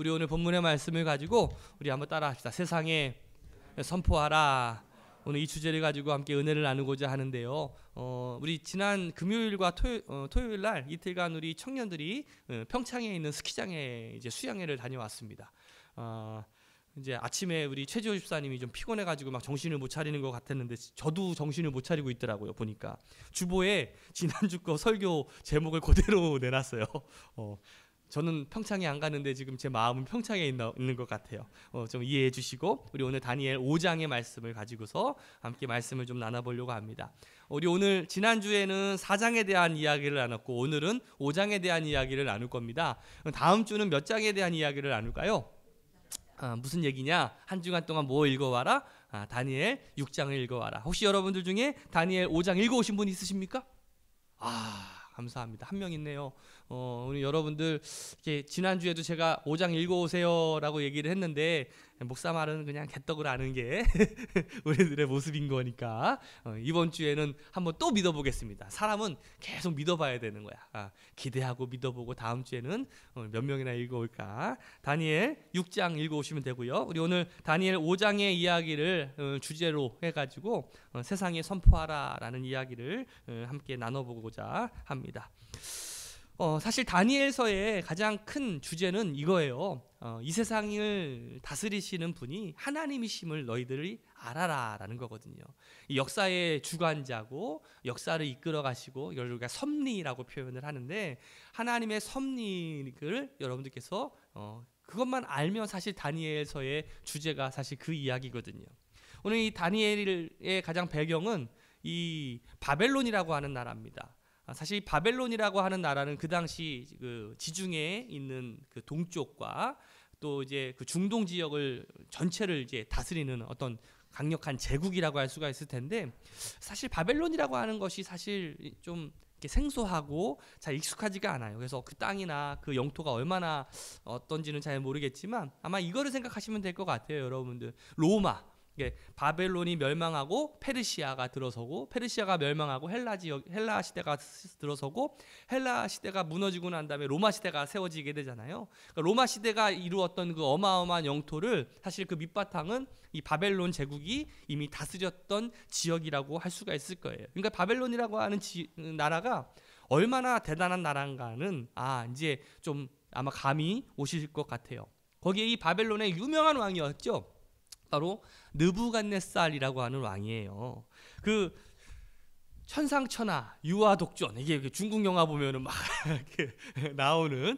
우리 오늘 본문의 말씀을 가지고 우리 한번 따라합시다. 세상에 선포하라. 오늘 이 주제를 가지고 함께 은혜를 나누고자 하는데요. 우리 지난 금요일과 토요일 날 이틀간 우리 청년들이 평창에 있는 스키장에 이제 수양회를 다녀왔습니다. 이제 아침에 우리 최지호 집사님이 좀 피곤해가지고 막 정신을 못 차리는 것 같았는데 저도 정신을 못 차리고 있더라고요. 보니까 주보에 지난주 거 설교 제목을 그대로 내놨어요. 저는 평창에 안 가는데 지금 제 마음은 평창에 있는 것 같아요. 좀 이해해 주시고 우리 오늘 다니엘 5장의 말씀을 가지고서 함께 말씀을 좀 나눠보려고 합니다. 우리 오늘 지난주에는 4장에 대한 이야기를 나눴고 오늘은 5장에 대한 이야기를 나눌 겁니다. 다음 주는 몇 장에 대한 이야기를 나눌까요? 무슨 얘기냐? 한 주간 동안 뭐 읽어와라? 다니엘 6장을 읽어와라. 혹시 여러분들 중에 다니엘 5장 읽어오신 분 있으십니까? 감사합니다. 한 명 있네요. 우리 여러분들 이렇게 지난주에도 제가 5장 읽어오세요라고 얘기를 했는데 목사 말은 그냥 개떡을 아는 게 우리들의 모습인 거니까 이번 주에는 한번 또 믿어보겠습니다. 사람은 계속 믿어봐야 되는 거야. 기대하고 믿어보고 다음 주에는 몇 명이나 읽어올까. 다니엘 6장 읽어오시면 되고요. 우리 오늘 다니엘 5장의 이야기를 주제로 해가지고 세상에 선포하라 라는 이야기를 함께 나눠보고자 합니다. 사실 다니엘서의 가장 큰 주제는 이거예요. 이 세상을 다스리시는 분이 하나님이심을 너희들이 알아라 라는 거거든요. 이 역사의 주관자고 역사를 이끌어 가시고 이걸 우리가 섭리라고 표현을 하는데 하나님의 섭리를 여러분들께서 그것만 알면 사실 다니엘서의 주제가 사실 그 이야기거든요. 오늘 이 다니엘의 가장 배경은 이 바벨론이라고 하는 나라입니다. 사실 바벨론이라고 하는 나라는 그 당시 그 지중해에 있는 그 동쪽과 또 이제 그 중동 지역을 전체를 이제 다스리는 어떤 강력한 제국이라고 할 수가 있을 텐데 사실 바벨론이라고 하는 것이 사실 좀 이렇게 생소하고 잘 익숙하지가 않아요. 그래서 그 땅이나 그 영토가 얼마나 어떤지는 잘 모르겠지만 아마 이거를 생각하시면 될 것 같아요, 여러분들. 로마. 바벨론이 멸망하고 페르시아가 들어서고 페르시아가 멸망하고 헬라 시대가 들어서고 헬라 시대가 무너지고 난 다음에 로마 시대가 세워지게 되잖아요. 그러니까 로마 시대가 이루었던 그 어마어마한 영토를 사실 그 밑바탕은 이 바벨론 제국이 이미 다스렸던 지역이라고 할 수가 있을 거예요. 그러니까 바벨론이라고 하는 나라가 얼마나 대단한 나라인가는 이제 좀 아마 감이 오실 것 같아요. 거기에 이 바벨론의 유명한 왕이었죠. 바로 느부갓네살이라고 하는 왕이에요. 그 천상천하 유아독존 이게 중국 영화 보면은 막 나오는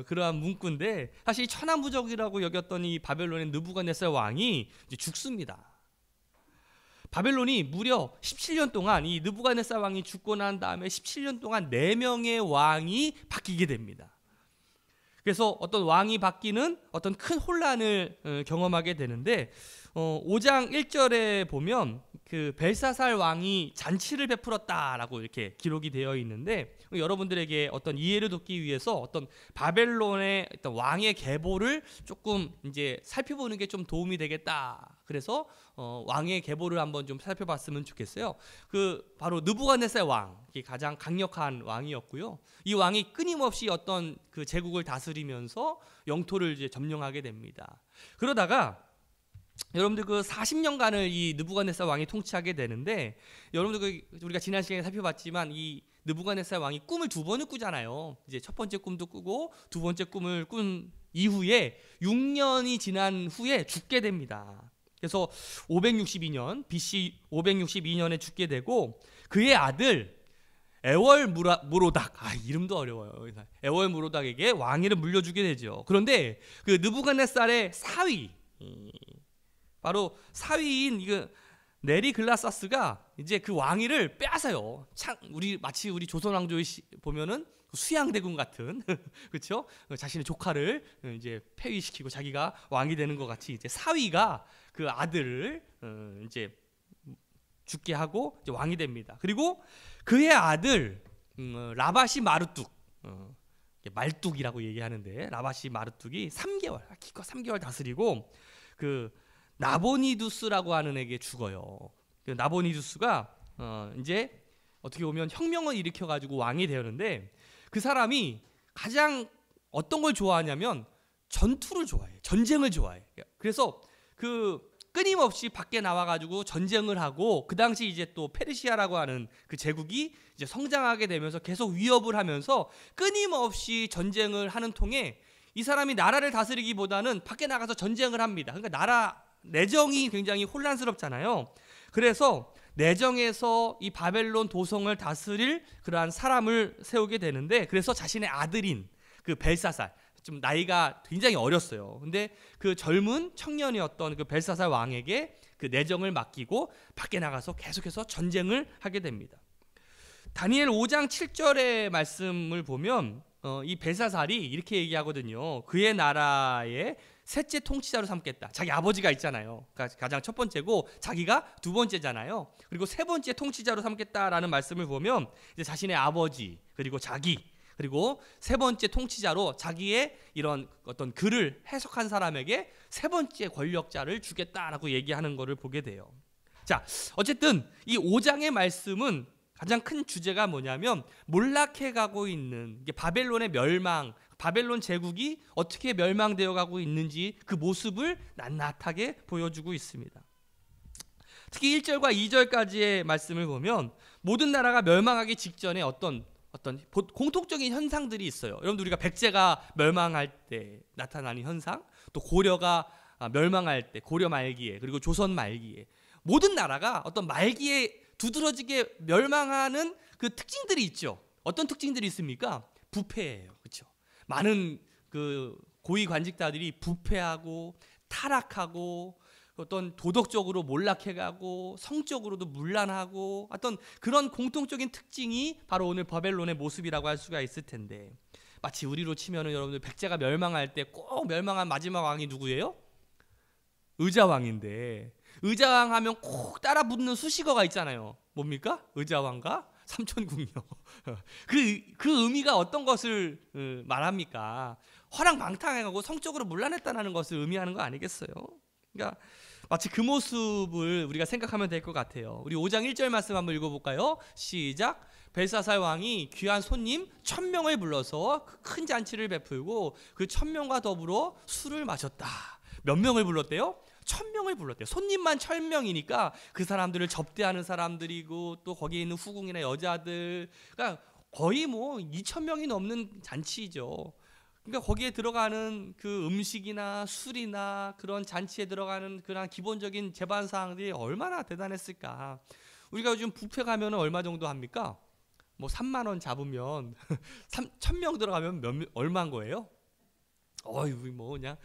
그러한 문구인데 사실 천하무적이라고 여겼던 이 바벨론의 느부갓네살 왕이 이제 죽습니다. 바벨론이 무려 17년 동안 이 느부갓네살 왕이 죽고 난 다음에 17년 동안 4명의 왕이 바뀌게 됩니다. 그래서 어떤 왕이 바뀌는 어떤 큰 혼란을 경험하게 되는데 5장 1절에 보면 그 벨사살 왕이 잔치를 베풀었다라고 이렇게 기록이 되어 있는데 여러분들에게 어떤 이해를 돕기 위해서 어떤 바벨론의 어떤 왕의 계보를 조금 이제 살펴보는 게 좀 도움이 되겠다. 그래서 왕의 계보를 한번 좀 살펴봤으면 좋겠어요. 그 바로 느부갓네살 왕, 가장 강력한 왕이었고요. 이 왕이 끊임없이 어떤 그 제국을 다스리면서 영토를 이제 점령하게 됩니다. 그러다가 여러분들 그 40년간을 이 느부갓네살 왕이 통치하게 되는데 여러분들 우리가 지난 시간에 살펴봤지만 이 느부갓네살 왕이 꿈을 2번을 꾸잖아요. 이제 첫 번째 꿈도 꾸고 두 번째 꿈을 꾼 이후에 6년이 지난 후에 죽게 됩니다. 그래서 562년 BC 562년에 죽게 되고 그의 아들 에월무로닥 이름도 어려워요. 에월무로닥에게 왕위를 물려주게 되죠. 그런데 그 느부갓네살의 사위 바로 사위인 이거 네리글라사스가 이제 그 왕위를 빼앗아요. 마치 우리 조선 왕조의 보면은 수양대군 같은 그렇죠? 자신의 조카를 이제 폐위시키고 자기가 왕이 되는 것 같이 이제 사위가 그 아들을 이제 죽게 하고 이제 왕이 됩니다. 그리고 그의 아들 라바시 마르뚝 말뚝이라고 얘기하는데 라바시 마르뚝이 3개월 기껏 3개월 다스리고 그 나보니두스라고 하는 애에게 죽어요. 그 나보니두스가 이제 어떻게 보면 혁명을 일으켜 가지고 왕이 되었는데 그 사람이 가장 어떤 걸 좋아하냐면 전투를 좋아해요. 전쟁을 좋아해요. 그래서 끊임없이 밖에 나와가지고 전쟁을 하고, 그 당시 이제 또 페르시아라고 하는 그 제국이 이제 성장하게 되면서 계속 위협을 하면서 끊임없이 전쟁을 하는 통에 이 사람이 나라를 다스리기보다는 밖에 나가서 전쟁을 합니다. 그러니까 나라 내정이 굉장히 혼란스럽잖아요. 그래서 내정에서 이 바벨론 도성을 다스릴 그러한 사람을 세우게 되는데, 그래서 자신의 아들인 그 벨사살, 좀 나이가 굉장히 어렸어요. 근데 그 젊은 청년이었던 그 벨사살 왕에게 그 내정을 맡기고 밖에 나가서 계속해서 전쟁을 하게 됩니다. 다니엘 5장 7절의 말씀을 보면 이 벨사살이 이렇게 얘기하거든요. 그의 나라의 셋째 통치자로 삼겠다. 자기 아버지가 있잖아요. 그러니까 가장 첫 번째고 자기가 두 번째잖아요. 그리고 세 번째 통치자로 삼겠다라는 말씀을 보면 이제 자신의 아버지, 그리고 자기, 그리고 세 번째 통치자로 자기의 이런 어떤 글을 해석한 사람에게 세 번째 권력자를 주겠다라고 얘기하는 것을 보게 돼요. 자, 어쨌든 이 5장의 말씀은 가장 큰 주제가 뭐냐면 몰락해 가고 있는 바벨론의 멸망, 바벨론 제국이 어떻게 멸망되어 가고 있는지 그 모습을 낱낱하게 보여주고 있습니다. 특히 1절과 2절까지의 말씀을 보면 모든 나라가 멸망하기 직전에 어떤 공통적인 현상들이 있어요. 여러분들, 우리가 백제가 멸망할 때 나타나는 현상, 또 고려가 멸망할 때, 고려 말기에, 그리고 조선 말기에, 모든 나라가 어떤 말기에 두드러지게 멸망하는 그 특징들이 있죠. 어떤 특징들이 있습니까? 부패예요. 그렇죠? 많은 그 고위 관직자들이 부패하고 타락하고 어떤 도덕적으로 몰락해가고 성적으로도 문란하고 어떤 그런 공통적인 특징이 바로 오늘 바벨론의 모습이라고 할 수가 있을 텐데, 마치 우리로 치면은 여러분들 백제가 멸망할 때 꼭 멸망한 마지막 왕이 누구예요? 의자왕인데, 의자왕 하면 꼭 따라 붙는 수식어가 있잖아요. 뭡니까? 의자왕과 삼천궁녀. 그 의미가 어떤 것을 말합니까? 허랑방탕해가고 성적으로 문란했다는 것을 의미하는 거 아니겠어요? 그러니까 마치 그 모습을 우리가 생각하면 될 것 같아요. 우리 5장 1절 말씀 한번 읽어볼까요? 시작. 벨사살 왕이 귀한 손님 1000명을 불러서 큰 잔치를 베풀고 그 1000명과 더불어 술을 마셨다. 몇 명을 불렀대요? 1000명을 불렀대요. 손님만 1000명이니까 그 사람들을 접대하는 사람들이고 또 거기에 있는 후궁이나 여자들, 그러니까 거의 뭐 2000명이 넘는 잔치죠. 그러니까 거기에 들어가는 그 음식이나 술이나 그런 잔치에 들어가는 그런 기본적인 제반 사항들이 얼마나 대단했을까. 우리가 요즘 뷔페 가면 얼마 정도 합니까? 뭐 3만 원 잡으면 1000명 들어가면 얼마인 거예요? 뭐 그냥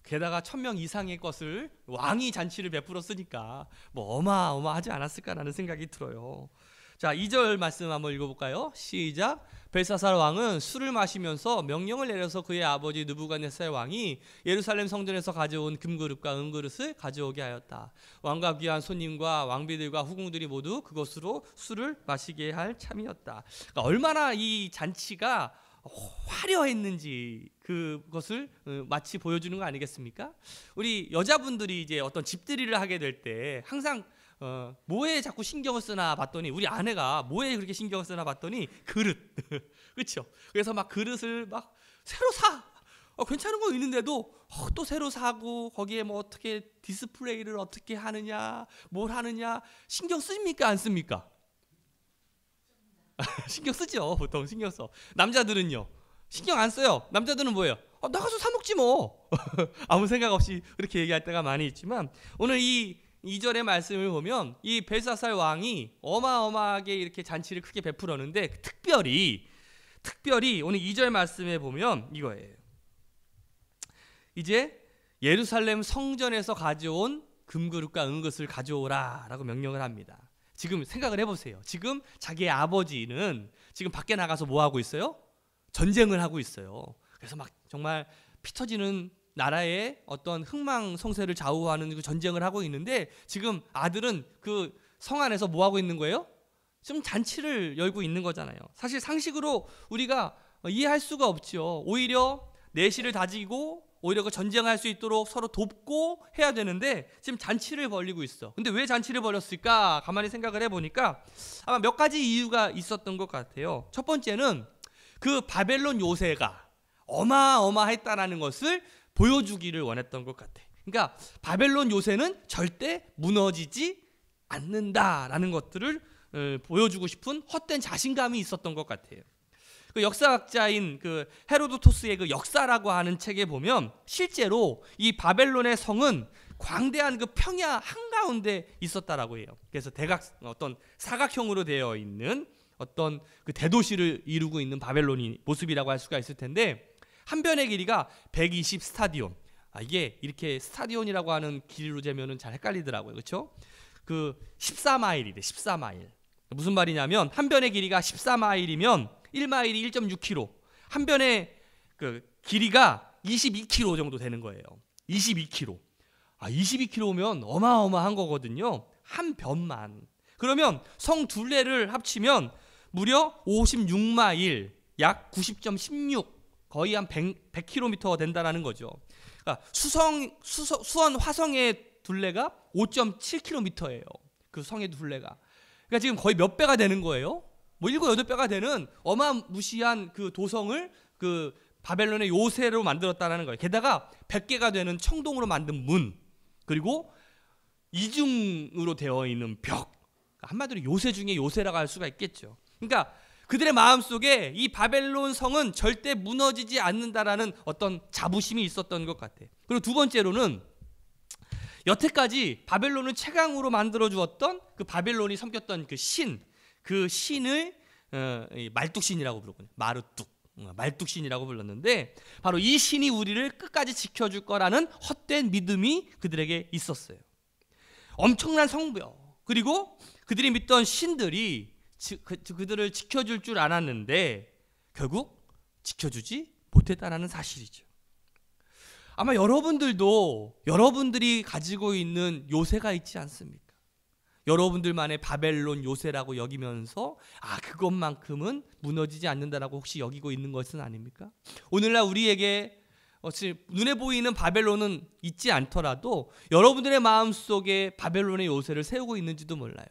게다가 1000명 이상의 것을 왕이 잔치를 베풀었으니까 뭐 어마어마하지 않았을까라는 생각이 들어요. 자, 2절 말씀 한번 읽어볼까요? 시작. 벨사살 왕은 술을 마시면서 명령을 내려서 그의 아버지 느부갓네살 왕이 예루살렘 성전에서 가져온 금그릇과 은그릇을 가져오게 하였다. 왕과 귀한 손님과 왕비들과 후궁들이 모두 그것으로 술을 마시게 할 참이었다. 그러니까 얼마나 이 잔치가 화려했는지 그것을 마치 보여주는 거 아니겠습니까? 우리 여자분들이 이제 어떤 집들이를 하게 될 때 항상 뭐에 자꾸 신경을 쓰나 봤더니, 우리 아내가 뭐에 그렇게 신경을 쓰나 봤더니 그릇. 그렇죠? 그래서 막 그릇을 막 새로 사. 괜찮은 거 있는데도 또 새로 사고, 거기에 뭐 어떻게 디스플레이를 어떻게 하느냐, 뭘 하느냐, 신경 씁니까 안 씁니까? 신경 쓰죠. 보통 신경 써. 남자들은요 신경 안 써요. 남자들은 뭐예요? 나가서 사 먹지 뭐. 아무 생각 없이 그렇게 얘기할 때가 많이 있지만, 오늘 이 2절의 말씀을 보면 이 벨사살 왕이 어마어마하게 이렇게 잔치를 크게 베풀었는데, 특별히 오늘 2절 말씀에 보면 이거예요. 이제 예루살렘 성전에서 가져온 금그릇과 은그릇을 가져오라 라고 명령을 합니다. 지금 생각을 해보세요. 지금 자기의 아버지는 지금 밖에 나가서 뭐 하고 있어요? 전쟁을 하고 있어요. 그래서 막 정말 피 터지는 나라의 어떤 흥망성쇠를 좌우하는 그 전쟁을 하고 있는데, 지금 아들은 그 성 안에서 뭐 하고 있는 거예요? 지금 잔치를 열고 있는 거잖아요. 사실 상식으로 우리가 이해할 수가 없죠. 오히려 내실을 다지고 오히려 그 전쟁할 수 있도록 서로 돕고 해야 되는데 지금 잔치를 벌이고 있어. 근데 왜 잔치를 벌였을까? 가만히 생각을 해보니까 아마 몇 가지 이유가 있었던 것 같아요. 첫 번째는 그 바벨론 요새가 어마어마했다라는 것을 보여주기를 원했던 것 같아. 그러니까 바벨론 요새는 절대 무너지지 않는다라는 것들을 보여주고 싶은 헛된 자신감이 있었던 것 같아요. 그 역사학자인 그 헤로도토스의 그 역사라고 하는 책에 보면 실제로 이 바벨론의 성은 광대한 그 평야 한가운데 있었다라고 해요. 그래서 어떤 사각형으로 되어 있는 어떤 그 대도시를 이루고 있는 바벨론이 모습이라고 할 수가 있을 텐데, 한 변의 길이가 120 스타디온. 이게 이렇게 스타디온이라고 하는 길이로 재면은 잘 헷갈리더라고요. 그렇죠? 그 14마일이래. 14마일. 무슨 말이냐면 한 변의 길이가 14마일이면 1마일이 1.6km. 한 변의 그 길이가 22km 정도 되는 거예요. 22km. 22km면 어마어마한 거거든요. 한 변만. 그러면 성 둘레를 합치면 무려 56마일, 약 90.16, 거의 한 100km 된다라는 거죠. 그러니까 수원 화성의 둘레가 5.7km예요. 그 성의 둘레가. 그러니까 지금 거의 몇 배가 되는 거예요. 뭐 7, 8배가 되는 어마무시한 그 도성을 그 바벨론의 요새로 만들었다는 거예요. 게다가 100개가 되는 청동으로 만든 문, 그리고 이중으로 되어 있는 벽. 한마디로 요새 중에 요새라고 할 수가 있겠죠. 그러니까 그들의 마음속에 이 바벨론 성은 절대 무너지지 않는다라는 어떤 자부심이 있었던 것 같아요. 그리고 두 번째로는 여태까지 바벨론을 최강으로 만들어 주었던 그 바벨론이 섬겼던 그 신을 말뚝신이라고 부르거든요. 말뚝신이라고 불렀는데, 바로 이 신이 우리를 끝까지 지켜줄 거라는 헛된 믿음이 그들에게 있었어요. 엄청난 성벽, 그리고 그들이 믿던 신들이 그들을 지켜줄 줄 알았는데 결국 지켜주지 못했다는 사실이죠. 아마 여러분들도 여러분들이 가지고 있는 요새가 있지 않습니까? 여러분들만의 바벨론 요새라고 여기면서 그것만큼은 무너지지 않는다라고 혹시 여기고 있는 것은 아닙니까? 오늘날 우리에게 눈에 보이는 바벨론은 있지 않더라도 여러분들의 마음속에 바벨론의 요새를 세우고 있는지도 몰라요.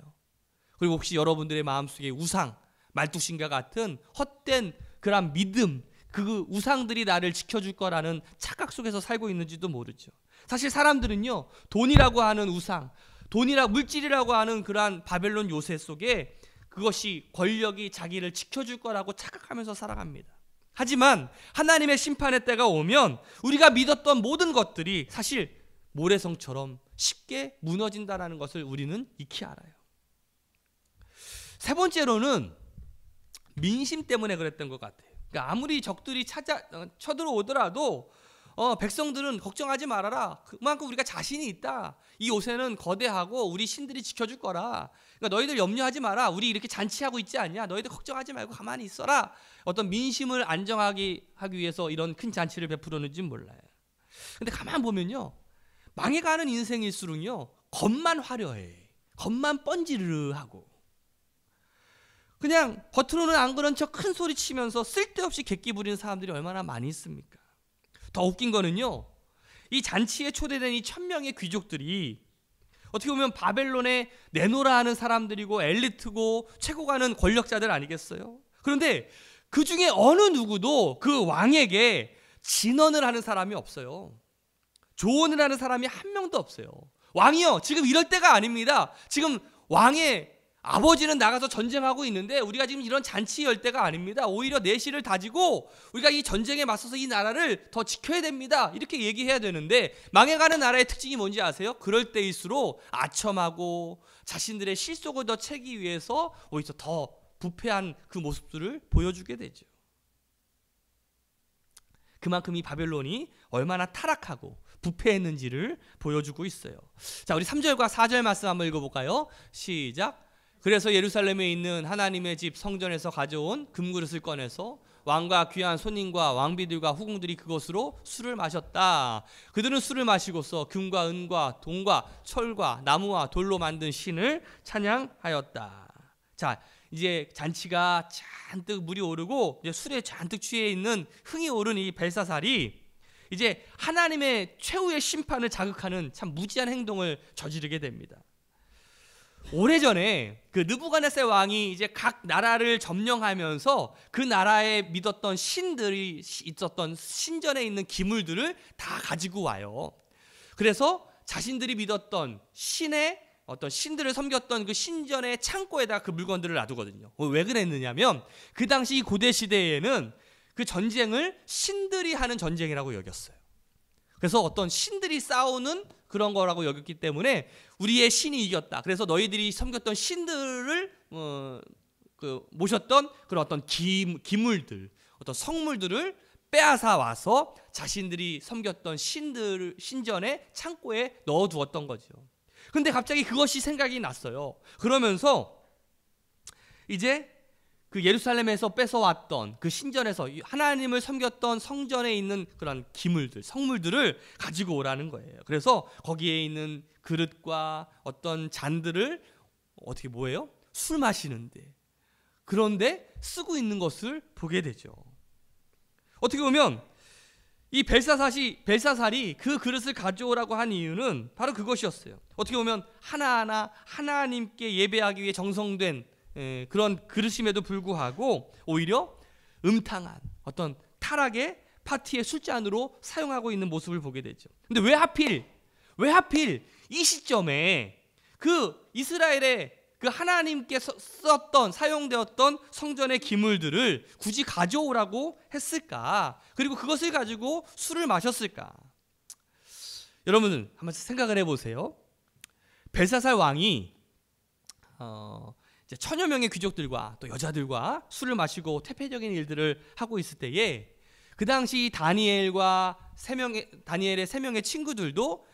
그리고 혹시 여러분들의 마음속에 우상, 말뚝신과 같은 헛된 그런 믿음, 그 우상들이 나를 지켜줄 거라는 착각 속에서 살고 있는지도 모르죠. 사실 사람들은요, 돈이라고 하는 우상, 물질이라고 하는 그러한 바벨론 요새 속에 그것이 권력이 자기를 지켜줄 거라고 착각하면서 살아갑니다. 하지만 하나님의 심판의 때가 오면 우리가 믿었던 모든 것들이 사실 모래성처럼 쉽게 무너진다는 것을 우리는 익히 알아요. 세 번째로는 민심 때문에 그랬던 것 같아요. 그러니까 아무리 적들이 쳐들어오더라도 백성들은 걱정하지 말아라. 그만큼 우리가 자신이 있다. 이 요새는 거대하고 우리 신들이 지켜줄 거라. 그러니까 너희들 염려하지 마라. 우리 이렇게 잔치하고 있지 않냐. 너희들 걱정하지 말고 가만히 있어라. 어떤 민심을 안정하기 위해서 이런 큰 잔치를 베풀었는지 몰라요. 근데 가만 보면요, 망해가는 인생일수록요, 겉만 화려해. 겉만 뻔지르르하고 그냥 겉으로는 안 그런 척 큰 소리 치면서 쓸데없이 객기 부리는 사람들이 얼마나 많이 있습니까? 더 웃긴 거는요, 이 잔치에 초대된 이 1000명의 귀족들이 어떻게 보면 바벨론에 내노라 하는 사람들이고 엘리트고 최고 가는 권력자들 아니겠어요? 그런데 그 중에 어느 누구도 그 왕에게 진언을 하는 사람이 없어요. 조언을 하는 사람이 한 명도 없어요. 왕이요, 지금 이럴 때가 아닙니다. 지금 왕의 아버지는 나가서 전쟁하고 있는데 우리가 지금 이런 잔치 열 때가 아닙니다. 오히려 내실을 다지고 우리가 이 전쟁에 맞서서 이 나라를 더 지켜야 됩니다. 이렇게 얘기해야 되는데, 망해가는 나라의 특징이 뭔지 아세요? 그럴 때일수록 아첨하고 자신들의 실속을 더 채기 위해서 오히려 더 부패한 그 모습들을 보여주게 되죠. 그만큼 이 바벨론이 얼마나 타락하고 부패했는지를 보여주고 있어요. 자, 우리 3절과 4절 말씀 한번 읽어볼까요? 시작. 그래서 예루살렘에 있는 하나님의 집 성전에서 가져온 금그릇을 꺼내서 왕과 귀한 손님과 왕비들과 후궁들이 그것으로 술을 마셨다. 그들은 술을 마시고서 금과 은과 동과 철과 나무와 돌로 만든 신을 찬양하였다. 자, 이제 잔치가 잔뜩 물이 오르고 이제 술에 잔뜩 취해 있는 흥이 오른 이 벨사살이 이제 하나님의 최후의 심판을 자극하는 참 무지한 행동을 저지르게 됩니다. 오래전에 그 느부갓네살 왕이 이제 각 나라를 점령하면서 그 나라에 믿었던 신들이 있었던 신전에 있는 기물들을 다 가지고 와요. 그래서 자신들이 믿었던 신의 어떤 신들을 섬겼던 그 신전의 창고에다 그 물건들을 놔두거든요. 왜 그랬느냐면 그 당시 고대 시대에는 그 전쟁을 신들이 하는 전쟁이라고 여겼어요. 그래서 어떤 신들이 싸우는 그런 거라고 여겼기 때문에 우리의 신이 이겼다. 그래서 너희들이 섬겼던 신들을 모셨던 그런 어떤 기물들, 어떤 성물들을 빼앗아 와서 자신들이 섬겼던 신전의 창고에 넣어두었던 거죠. 근데 갑자기 그것이 생각이 났어요. 그러면서 이제 그 예루살렘에서 뺏어왔던 그 신전에서 하나님을 섬겼던 성전에 있는 그런 기물들, 성물들을 가지고 오라는 거예요. 그래서 거기에 있는 그릇과 어떤 잔들을 어떻게 뭐예요? 술 마시는데 그런데 쓰고 있는 것을 보게 되죠. 어떻게 보면 이 벨사살이 그 그릇을 가져오라고 한 이유는 바로 그것이었어요. 어떻게 보면 하나하나 하나님께 예배하기 위해 정성된 그런 그릇임에도 불구하고 오히려 음탕한 어떤 타락의 파티의 술잔으로 사용하고 있는 모습을 보게 되죠. 근데 왜 하필 이 시점에 그 이스라엘의 그 하나님께 사용되었던 성전의 기물들을 굳이 가져오라고 했을까? 그리고 그것을 가지고 술을 마셨을까? 여러분은 한번 생각을 해보세요. 벨사살 왕이 이제 천여 명의 귀족들과 또 여자들과 술을 마시고 퇴폐적인 일들을 하고 있을 때에 그 당시 다니엘의 세 명의 친구들도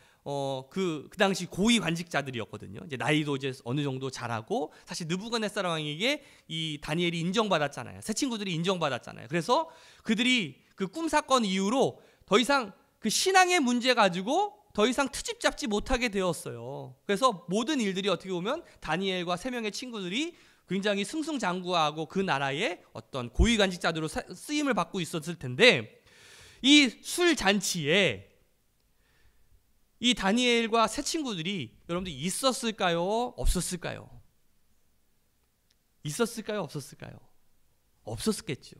그 당시 고위 관직자들이었거든요. 이제 나이도 이제 어느 정도 자라고 사실 느부갓네살 왕에게 이 다니엘이 인정받았잖아요. 세 친구들이 인정받았잖아요. 그래서 그들이 그 꿈 사건 이후로 더 이상 그 신앙의 문제 가지고 더 이상 트집 잡지 못하게 되었어요. 그래서 모든 일들이 어떻게 보면 다니엘과 세 명의 친구들이 굉장히 승승장구하고 그 나라의 어떤 고위 관직자들로 쓰임을 받고 있었을 텐데 이 술 잔치에 이 다니엘과 세 친구들이 여러분들 있었을까요? 없었을까요? 있었을까요? 없었을까요? 없었겠죠.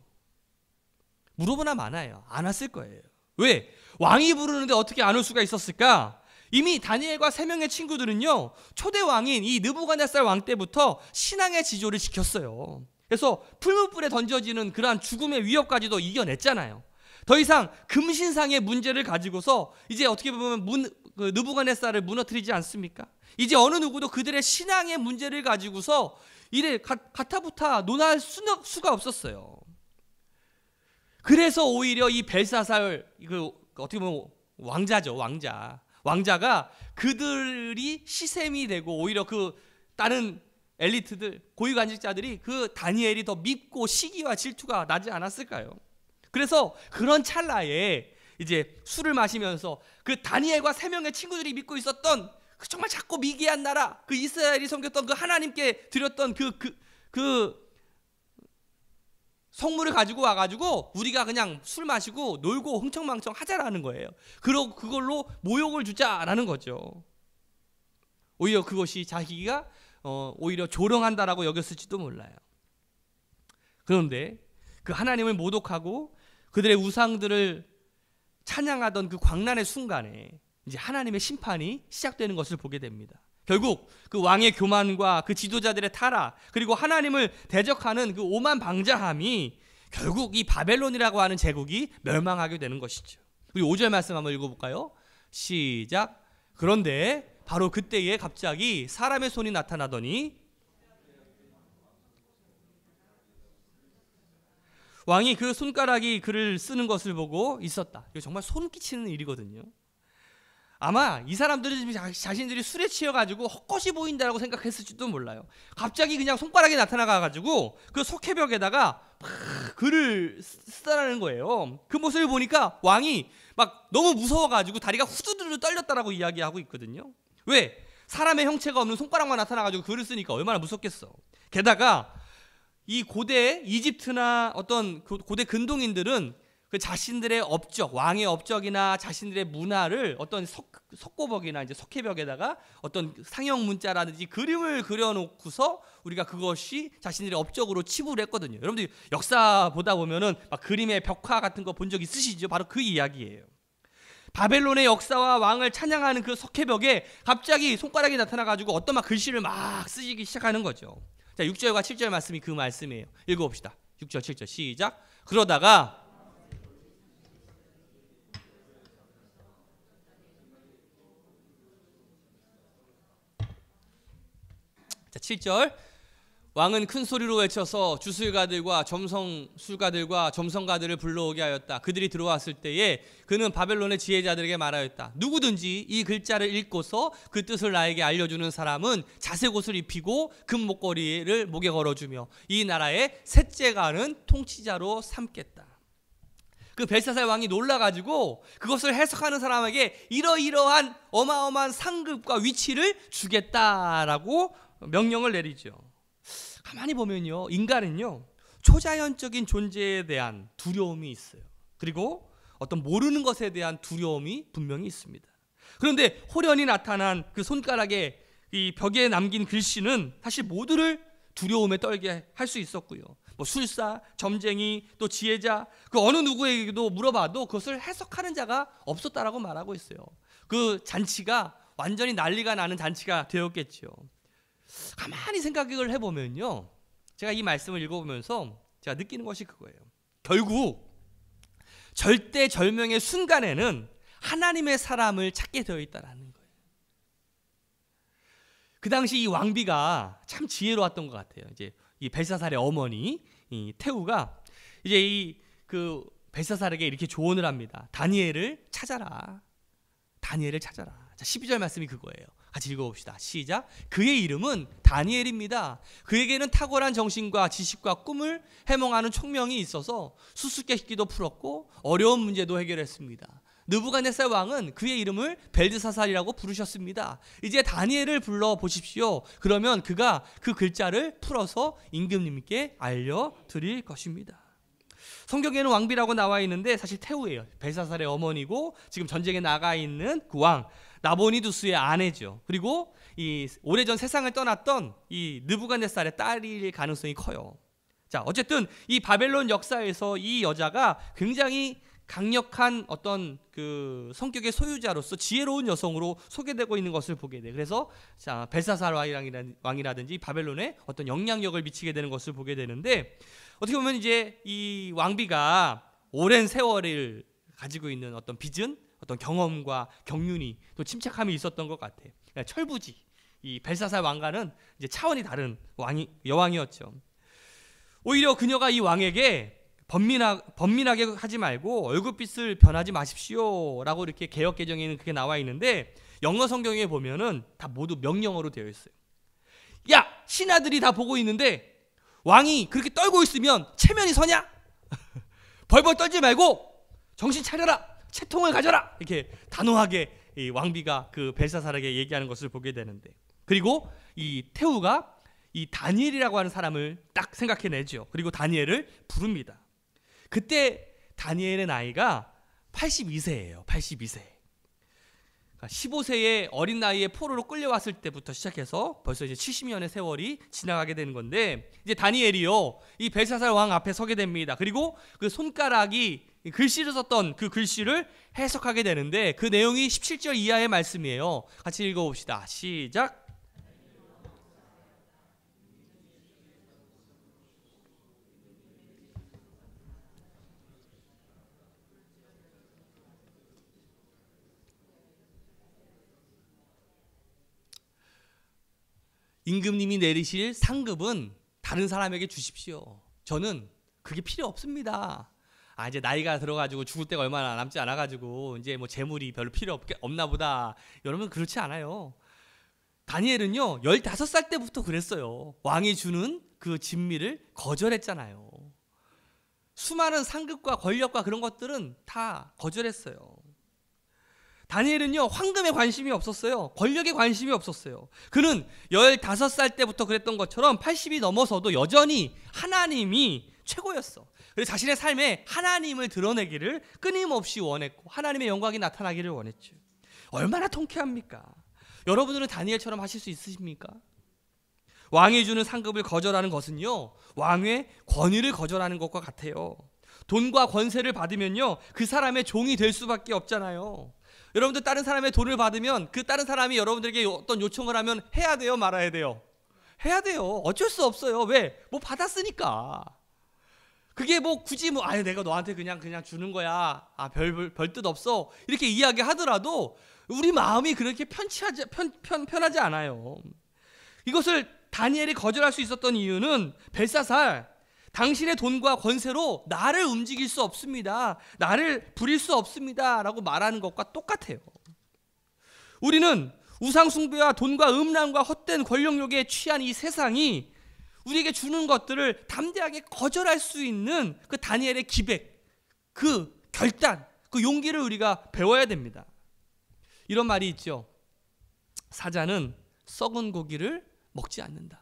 물어보나 마나요. 안 왔을 거예요. 왜? 왕이 부르는데 어떻게 안 올 수가 있었을까? 이미 다니엘과 세 명의 친구들은요 초대 왕인 이 느부갓네살 왕 때부터 신앙의 지조를 지켰어요. 그래서 풀무불에 던져지는 그러한 죽음의 위협까지도 이겨냈잖아요. 더 이상 금신상의 문제를 가지고서 이제 어떻게 보면 그 느부갓네살을 무너뜨리지 않습니까? 이제 어느 누구도 그들의 신앙의 문제를 가지고서 이래 가타부타 논할 수가 없었어요. 그래서 오히려 이 벨사살 어떻게 보면 왕자죠. 왕자가 그들이 시샘이 되고 오히려 그 다른 엘리트들 고위관직자들이 그 다니엘이 더 밉고 시기와 질투가 나지 않았을까요? 그래서 그런 찰나에 이제 술을 마시면서 그 다니엘과 세 명의 친구들이 믿고 있었던 그 정말 작고 미개한 나라, 그 이스라엘이 섬겼던 그 하나님께 드렸던 그 성물을 가지고 와가지고 우리가 그냥 술 마시고 놀고 흥청망청 하자라는 거예요. 그러고 그걸로 모욕을 주자라는 거죠. 오히려 그것이 자기가 오히려 조롱한다라고 여겼을지도 몰라요. 그런데 그 하나님을 모독하고 그들의 우상들을 찬양하던 그 광란의 순간에 이제 하나님의 심판이 시작되는 것을 보게 됩니다. 결국 그 왕의 교만과 그 지도자들의 타락 그리고 하나님을 대적하는 그 오만방자함이 결국 이 바벨론이라고 하는 제국이 멸망하게 되는 것이죠. 우리 5절 말씀 한번 읽어볼까요? 시작. 그런데 바로 그때에 갑자기 사람의 손이 나타나더니 왕이 그 손가락이 글을 쓰는 것을 보고 있었다. 이거 정말 소름 끼치는 일이거든요. 아마 이 사람들은 자신들이 술에 취해가지고 헛것이 보인다라고 생각했을지도 몰라요. 갑자기 그냥 손가락이 나타나가지고 그 석회벽에다가 막 글을 쓰다라는 거예요. 그 모습을 보니까 왕이 막 너무 무서워가지고 다리가 후두두두 떨렸다라고 이야기하고 있거든요. 왜? 사람의 형체가 없는 손가락만 나타나가지고 글을 쓰니까 얼마나 무섭겠어. 게다가 이 고대 이집트나 어떤 고대 근동인들은 그 자신들의 업적, 왕의 업적이나 자신들의 문화를 어떤 석고벽이나 이제 석회벽에다가 어떤 상형 문자라든지 그림을 그려놓고서 우리가 그것이 자신들의 업적으로 치부를 했거든요. 여러분들 역사 보다 보면은 막 그림의 벽화 같은 거 본 적 있으시죠? 바로 그 이야기예요. 바벨론의 역사와 왕을 찬양하는 그 석회벽에 갑자기 손가락이 나타나가지고 어떤 막 글씨를 막 쓰기 시작하는 거죠. 자, 6절과 7절 말씀이 그 말씀이에요. 읽어봅시다. 6절, 7절 시작. 그러다가 자, 7절 왕은 큰 소리로 외쳐서 주술가들과 점성술가들과 점성가들을 불러오게 하였다. 그들이 들어왔을 때에 그는 바벨론의 지혜자들에게 말하였다. 누구든지 이 글자를 읽고서 그 뜻을 나에게 알려주는 사람은 자색 옷을 입히고 금 목걸이를 목에 걸어주며 이 나라의 셋째 가는 통치자로 삼겠다. 그 벨사살 왕이 놀라가지고 그것을 해석하는 사람에게 이러이러한 어마어마한 상급과 위치를 주겠다라고 명령을 내리죠. 가만히 보면요, 인간은요 초자연적인 존재에 대한 두려움이 있어요. 그리고 어떤 모르는 것에 대한 두려움이 분명히 있습니다. 그런데 호련히 나타난 그 손가락에 이 벽에 남긴 글씨는 사실 모두를 두려움에 떨게 할 수 있었고요. 뭐 술사, 점쟁이, 또 지혜자, 그 어느 누구에게도 물어봐도 그것을 해석하는 자가 없었다라고 말하고 있어요. 그 잔치가 완전히 난리가 나는 잔치가 되었겠죠. 가만히 생각을 해보면요, 제가 이 말씀을 읽어보면서 제가 느끼는 것이 그거예요. 결국 절대절명의 순간에는 하나님의 사람을 찾게 되어 있다라는 거예요. 그 당시 이 왕비가 참 지혜로웠던 것 같아요. 이제 이 벨사살의 어머니 이 태우가 이제 이 그 벨사살에게 이렇게 조언을 합니다. 다니엘을 찾아라. 다니엘을 찾아라. 자, 12절 말씀이 그거예요. 같이 읽어봅시다. 시작. 그의 이름은 다니엘입니다. 그에게는 탁월한 정신과 지식과 꿈을 해몽하는 총명이 있어서 수수께끼도 풀었고 어려운 문제도 해결했습니다. 느부갓네살 왕은 그의 이름을 벨드사살이라고 부르셨습니다. 이제 다니엘을 불러보십시오. 그러면 그가 그 글자를 풀어서 임금님께 알려드릴 것입니다. 성경에는 왕비라고 나와 있는데 사실 태우예요. 벨사살의 어머니고 지금 전쟁에 나가 있는 그 왕 나보니두스의 아내죠. 그리고 이 오래전 세상을 떠났던 이 느부갓네살의 딸일 가능성이 커요. 자, 어쨌든 이 바벨론 역사에서 이 여자가 굉장히 강력한 어떤 그 성격의 소유자로서 지혜로운 여성으로 소개되고 있는 것을 보게 돼. 그래서 자, 벨사살 왕이라든지 바벨론에 어떤 영향력을 미치게 되는 것을 보게 되는데, 어떻게 보면 이제 이 왕비가 오랜 세월을 가지고 있는 어떤 빚은 어떤 경험과 경륜이 또 침착함이 있었던 것 같아. 그러니까 철부지 이 벨사살 왕과는 이제 차원이 다른 여왕이었죠. 오히려 그녀가 이 왕에게 번민하게 하지 말고 얼굴빛을 변하지 마십시오라고 이렇게 개역 개정에는 그게 나와 있는데, 영어 성경에 보면은 다 모두 명령어로 되어 있어요. 야, 신하들이 다 보고 있는데 왕이 그렇게 떨고 있으면 체면이 서냐? 벌벌 떨지 말고 정신 차려라. 채통을 가져라. 이렇게 단호하게 이 왕비가 그 벨사살에게 얘기하는 것을 보게 되는데, 그리고 이 태우가 이 다니엘이라고 하는 사람을 딱 생각해내죠. 그리고 다니엘을 부릅니다. 그때 다니엘의 나이가 82세예요. 82세. 그러니까 15세의 어린 나이에 포로로 끌려왔을 때부터 시작해서 벌써 이제 70년의 세월이 지나가게 되는 건데, 이제 다니엘이요 이 벨사살 왕 앞에 서게 됩니다. 그리고 그 손가락이 글씨를 썼던 그 글씨를 해석하게 되는데, 그 내용이 17절 이하의 말씀이에요. 같이 읽어봅시다. 시작. 임금님이 내리실 상급은 다른 사람에게 주십시오. 저는 그게 필요 없습니다. 이제 나이가 들어가지고 죽을 때가 얼마 남지 않아가지고 이제 뭐 재물이 별로 필요 없나 보다. 여러분, 그렇지 않아요. 다니엘은요 15살 때부터 그랬어요. 왕이 주는 그 진미를 거절했잖아요. 수많은 상급과 권력과 그런 것들은 다 거절했어요. 다니엘은요 황금에 관심이 없었어요. 권력에 관심이 없었어요. 그는 15살 때부터 그랬던 것처럼 80이 넘어서도 여전히 하나님이 최고였어. 그래서 자신의 삶에 하나님을 드러내기를 끊임없이 원했고 하나님의 영광이 나타나기를 원했죠. 얼마나 통쾌합니까? 여러분들은 다니엘처럼 하실 수 있으십니까? 왕이 주는 상급을 거절하는 것은요, 왕의 권위를 거절하는 것과 같아요. 돈과 권세를 받으면요, 그 사람의 종이 될 수밖에 없잖아요. 여러분들 다른 사람의 돈을 받으면 그 다른 사람이 여러분들에게 어떤 요청을 하면 해야 돼요, 말아야 돼요? 해야 돼요. 어쩔 수 없어요. 왜? 뭐 받았으니까. 그게 뭐 굳이 뭐 내가 너한테 그냥 주는 거야. 별 뜻 없어. 이렇게 이야기하더라도 우리 마음이 그렇게 편하지 않아요. 이것을 다니엘이 거절할 수 있었던 이유는 벨사살, 당신의 돈과 권세로 나를 움직일 수 없습니다. 나를 부릴 수 없습니다. 라고 말하는 것과 똑같아요. 우리는 우상 숭배와 돈과 음란과 헛된 권력욕에 취한 이 세상이 우리에게 주는 것들을 담대하게 거절할 수 있는 그 다니엘의 기백, 그 결단, 그 용기를 우리가 배워야 됩니다. 이런 말이 있죠. 사자는 썩은 고기를 먹지 않는다.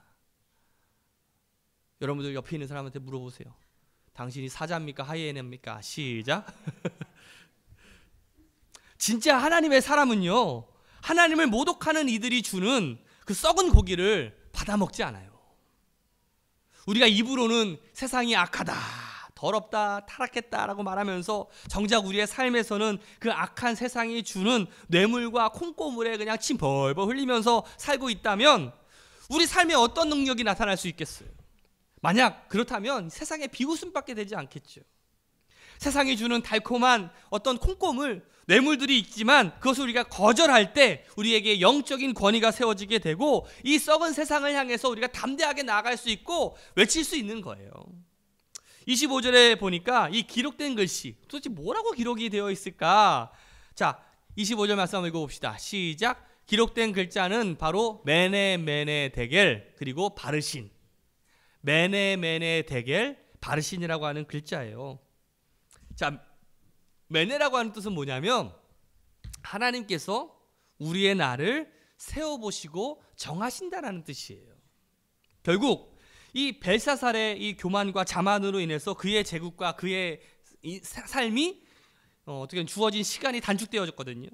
여러분들 옆에 있는 사람한테 물어보세요. 당신이 사자입니까? 하이에나입니까? 시작. 진짜 하나님의 사람은요, 하나님을 모독하는 이들이 주는 그 썩은 고기를 받아 먹지 않아요. 우리가 입으로는 세상이 악하다, 더럽다, 타락했다라고 말하면서 정작 우리의 삶에서는 그 악한 세상이 주는 뇌물과 콩고물에 그냥 침 벌벌 흘리면서 살고 있다면 우리 삶에 어떤 능력이 나타날 수 있겠어요? 만약 그렇다면 세상에 비웃음밖에 되지 않겠죠. 세상이 주는 달콤한 어떤 콩고물, 뇌물들이 있지만 그것을 우리가 거절할 때 우리에게 영적인 권위가 세워지게 되고 이 썩은 세상을 향해서 우리가 담대하게 나아갈 수 있고 외칠 수 있는 거예요. 25절에 보니까 이 기록된 글씨, 도대체 뭐라고 기록이 되어 있을까? 자, 25절 말씀 한번 읽어봅시다. 시작. 기록된 글자는 바로 메네 데겔 그리고 바르신. 메네 데겔 바르신이라고 하는 글자예요. 자, 메네라고 하는 뜻은 뭐냐면 하나님께서 우리의 날을 세워보시고 정하신다라는 뜻이에요. 결국 이 벨사살의 이 교만과 자만으로 인해서 그의 제국과 그의 삶이 어떻게 주어진 시간이 단축되어졌거든요.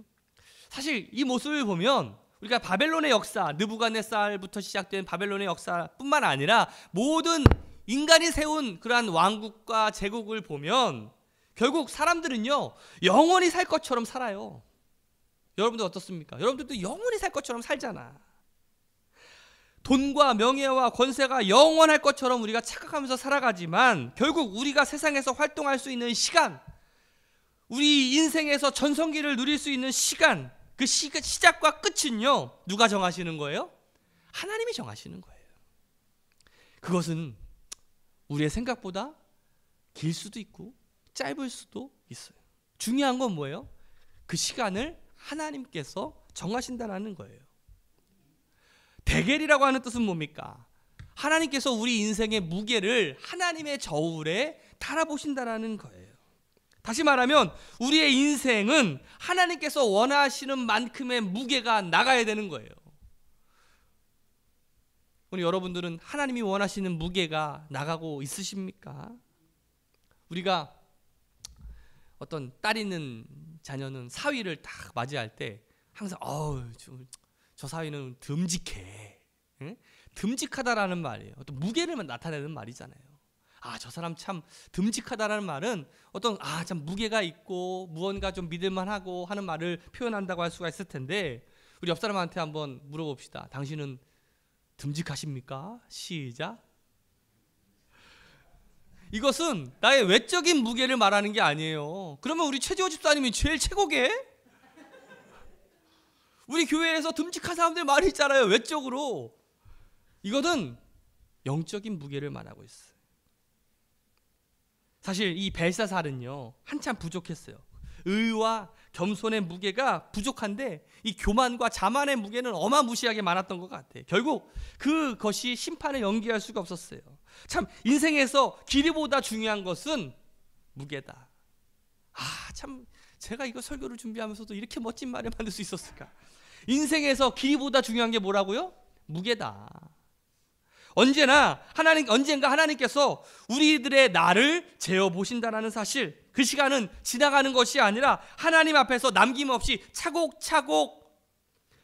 사실 이 모습을 보면 우리가 바벨론의 역사, 느부갓네살부터 시작된 바벨론의 역사뿐만 아니라 모든 인간이 세운 그러한 왕국과 제국을 보면 결국 사람들은요, 영원히 살 것처럼 살아요. 여러분들 어떻습니까? 여러분들도 영원히 살 것처럼 살잖아. 돈과 명예와 권세가 영원할 것처럼 우리가 착각하면서 살아가지만 결국 우리가 세상에서 활동할 수 있는 시간, 우리 인생에서 전성기를 누릴 수 있는 시간, 그 시작과 끝은요, 누가 정하시는 거예요? 하나님이 정하시는 거예요. 그것은 우리의 생각보다 길 수도 있고 짧을 수도 있어요. 중요한 건 뭐예요? 그 시간을 하나님께서 정하신다는 거예요. 데겔이라고 하는 뜻은 뭡니까? 하나님께서 우리 인생의 무게를 하나님의 저울에 달아보신다는 거예요. 다시 말하면 우리의 인생은 하나님께서 원하시는 만큼의 무게가 나가야 되는 거예요. 오늘 여러분들은 하나님이 원하시는 무게가 나가고 있으십니까? 우리가 어떤 딸 있는 자녀는 사위를 딱 맞이할 때 항상 저 사위는 듬직해, 응? 듬직하다라는 말이에요. 어떤 무게를 나타내는 말이잖아요. 저 사람 참 듬직하다라는 말은 어떤 참 무게가 있고 무언가 좀 믿을만하고 하는 말을 표현한다고 할 수가 있을 텐데 우리 옆 사람한테 한번 물어봅시다. 당신은 듬직하십니까? 시작. 이것은 나의 외적인 무게를 말하는 게 아니에요. 그러면 우리 최지호 집사님이 제일 최고게? 우리 교회에서 듬직한 사람들 많이 있잖아요. 외적으로. 이거는 영적인 무게를 말하고 있어요. 사실 이 벨사살은요, 한참 부족했어요. 의와 겸손의 무게가 부족한데 이 교만과 자만의 무게는 어마무시하게 많았던 것 같아요. 결국 그것이 심판을 연기할 수가 없었어요. 참 인생에서 길이보다 중요한 것은 무게다. 참 제가 이거 설교를 준비하면서도 이렇게 멋진 말을 만들 수 있었을까? 인생에서 길이보다 중요한 게 뭐라고요? 무게다. 언젠가 하나님께서 우리들의 나를 재어보신다는 사실, 그 시간은 지나가는 것이 아니라 하나님 앞에서 남김없이 차곡차곡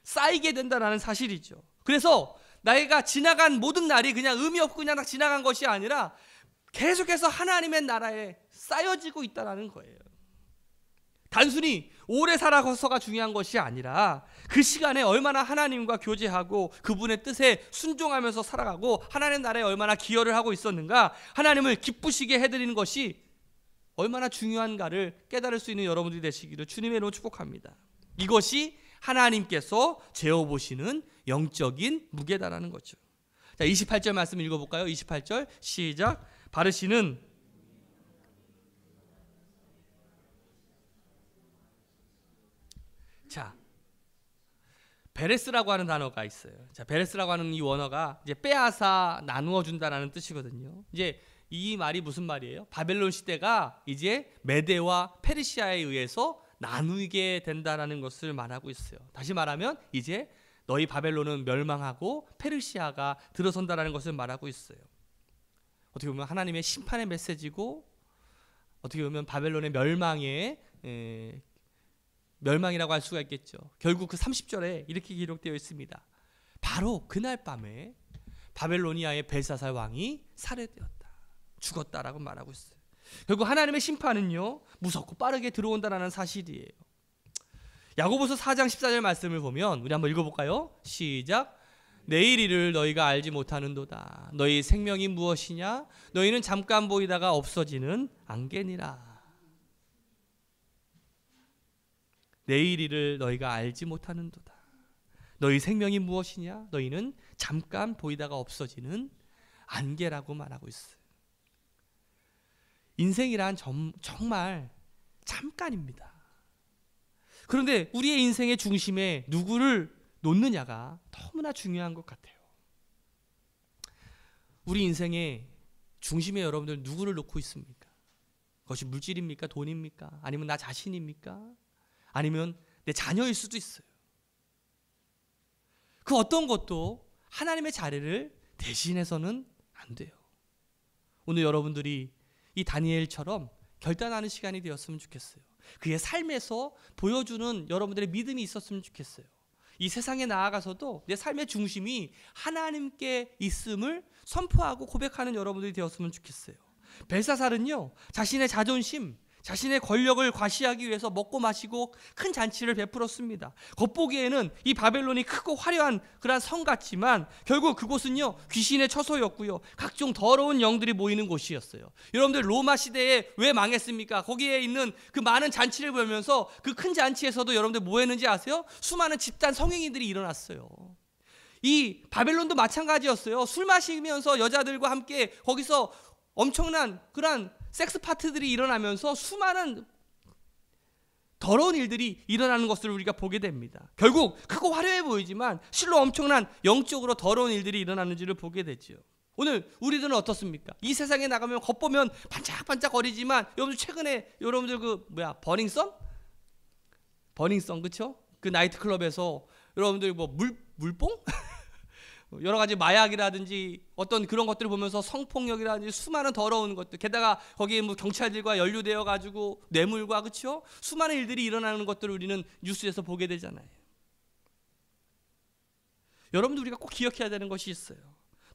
쌓이게 된다는 사실이죠. 그래서 나이가 지나간 모든 날이 그냥 의미 없고 그냥 지나간 것이 아니라 계속해서 하나님의 나라에 쌓여지고 있다는 거예요. 단순히 오래 살아서가 중요한 것이 아니라 그 시간에 얼마나 하나님과 교제하고 그분의 뜻에 순종하면서 살아가고 하나님 나라에 얼마나 기여를 하고 있었는가, 하나님을 기쁘시게 해드리는 것이 얼마나 중요한가를 깨달을 수 있는 여러분들이 되시기를 주님의 이름으로 축복합니다. 이것이 하나님께서 재어보시는 영적인 무게다라는 거죠. 자, 28절 말씀 읽어볼까요? 28절 시작. 바르시는 자, 베레스라고 하는 단어가 있어요. 자, 베레스라고 하는 이 원어가 이제 빼앗아 나누어 준다라는 뜻이거든요. 이제 이 말이 무슨 말이에요? 바벨론 시대가 이제 메대와 페르시아에 의해서 나누게 된다라는 것을 말하고 있어요. 다시 말하면 이제 너희 바벨론은 멸망하고 페르시아가 들어선다라는 것을 말하고 있어요. 어떻게 보면 하나님의 심판의 메시지고, 어떻게 보면 바벨론의 멸망이라고 할 수가 있겠죠. 결국 그 30절에 이렇게 기록되어 있습니다. 바로 그날 밤에 바벨로니아의 벨사살 왕이 살해되었다, 죽었다라고 말하고 있어요. 결국 하나님의 심판은요, 무섭고 빠르게 들어온다라는 사실이에요. 야고보서 4장 14절 말씀을 보면 우리 한번 읽어볼까요? 시작. 내일 일을 너희가 알지 못하는도다. 너희 생명이 무엇이냐? 너희는 잠깐 보이다가 없어지는 안개니라. 내일 일을 너희가 알지 못하는도다. 너희 생명이 무엇이냐? 너희는 잠깐 보이다가 없어지는 안개라고 말하고 있어요. 인생이란 정말 잠깐입니다. 그런데 우리의 인생의 중심에 누구를 놓느냐가 너무나 중요한 것 같아요. 우리 인생의 중심에 여러분들 누구를 놓고 있습니까? 그것이 물질입니까? 돈입니까? 아니면 나 자신입니까? 아니면 내 자녀일 수도 있어요. 그 어떤 것도 하나님의 자리를 대신해서는 안 돼요. 오늘 여러분들이 이 다니엘처럼 결단하는 시간이 되었으면 좋겠어요. 그의 삶에서 보여주는 여러분들의 믿음이 있었으면 좋겠어요. 이 세상에 나아가서도 내 삶의 중심이 하나님께 있음을 선포하고 고백하는 여러분들이 되었으면 좋겠어요. 벨사살은요, 자신의 자존심, 자신의 권력을 과시하기 위해서 먹고 마시고 큰 잔치를 베풀었습니다. 겉보기에는 이 바벨론이 크고 화려한 그런 성 같지만 결국 그곳은요, 귀신의 처소였고요, 각종 더러운 영들이 모이는 곳이었어요. 여러분들 로마 시대에 왜 망했습니까? 거기에 있는 그 많은 잔치를 보면서 그 큰 잔치에서도 여러분들 뭐 했는지 아세요? 수많은 집단 성행위들이 일어났어요. 이 바벨론도 마찬가지였어요. 술 마시면서 여자들과 함께 거기서 엄청난 그런 섹스 파트들이 일어나면서 수많은 더러운 일들이 일어나는 것을 우리가 보게 됩니다. 결국 크고 화려해 보이지만 실로 엄청난 영적으로 더러운 일들이 일어나는지를 보게 되죠. 오늘 우리들은 어떻습니까? 이 세상에 나가면 겉보면 반짝반짝 거리지만 여러분들 최근에 여러분들 버닝썬 그쵸? 그 나이트클럽에서 여러분들 물뽕? 여러 가지 마약이라든지 어떤 그런 것들을 보면서 성폭력이라든지 수많은 더러운 것들, 게다가 거기에 경찰들과 연루되어 가지고 뇌물과 그렇죠? 수많은 일들이 일어나는 것들을 우리는 뉴스에서 보게 되잖아요. 여러분들 우리가 꼭 기억해야 되는 것이 있어요.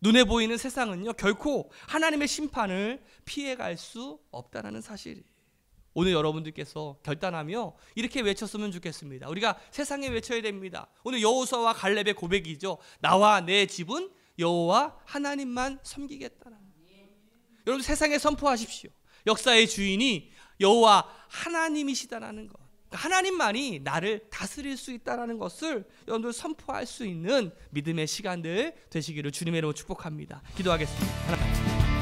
눈에 보이는 세상은요, 결코 하나님의 심판을 피해갈 수 없다는 사실이에요. 오늘 여러분들께서 결단하며 이렇게 외쳤으면 좋겠습니다. 우리가 세상에 외쳐야 됩니다. 오늘 여호수아와 갈렙의 고백이죠. 나와 내 집은 여호와 하나님만 섬기겠다는. 여러분 세상에 선포하십시오. 역사의 주인이 여호와 하나님이시다라는 것. 하나님만이 나를 다스릴 수 있다는 것을 여러분들 선포할 수 있는 믿음의 시간들 되시기를 주님의 이름으로 축복합니다. 기도하겠습니다. 하나님.